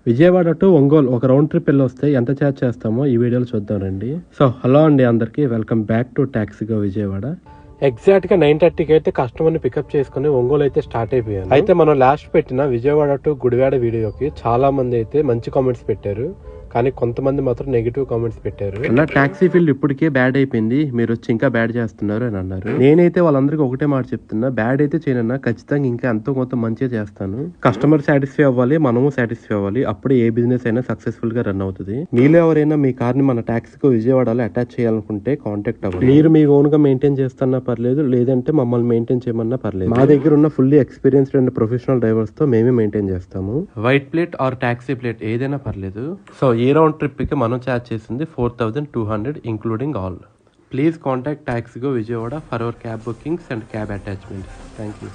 Vijayawada to Ongole ఒక round trip వెళ్ళి వస్తే ఎంత ఛార్జ్ చేస్తామో ఈ వీడియోలో చూద్దాం రండి. సో హలో అండి అందరికీ, welcome back to TaxiGo Vijayawada. Exact గా 9:30కి అయితే కస్టమర్ ని పికప్ చేసుకుని ఒంగోలు అయితే స్టార్ట్ అయిపోయాను. అయితే మనం లాస్ట్ పెట్టిన విజయవాడ టు గుడివాడ వీడియోకి చాలా మంది అయితే మంచి కామెంట్స్ పెట్టారు, కానీ కొంతమంది మాత్రం నెగిటివ్ కామెంట్స్ పెట్టారు. నా టాక్సీ ఫీల్డ్ ఇప్పటికే బ్యాడ్ అయిపోయింది, మీరు వచ్చి ఇంకా బ్యాడ్ చేస్తున్నారు అని అన్నారు. నేనైతే వాళ్ళందరికీ ఒకటే మాట చెప్తున్నా, బ్యాడ్ అయితే చేయనన్నా ఖచ్చితంగా ఇంకా ఎంతో కొంత మంచిగా చేస్తాను. కస్టమర్ సాటిస్ఫై అవ్వాలి, మనము సాటిస్ఫై అవ్వాలి, అప్పుడే ఏ బిజినెస్ అయినా సక్సెస్ఫుల్ గా రన్ అవుతుంది. మీలో ఎవరైనా మీ కార్ ని మన టాక్సీకో విజయవాడలో అటాచ్ చేయాలనుకుంటే కాంటాక్ట్ అవ్వండి. మీరు మీ ఓన్ గా మెయింటైన్ చేస్తున్నా పర్లేదు, లేదంటే మమ్మల్ని మెయింటైన్ చేయమన్నా పర్లేదు. మా దగ్గర ఉన్న fully experienced and professional drivers తో మేమే మెయింటైన్ చేస్తాము. White plate or taxi plate ఏదైనా పర్లేదు. సో ఈ రౌండ్ ట్రిప్ కి మనం ఛార్జ్ చేసింది 4200 including all. Please contact TaxiGo Vijayawada for our cab bookings and cab attachments. Thank you.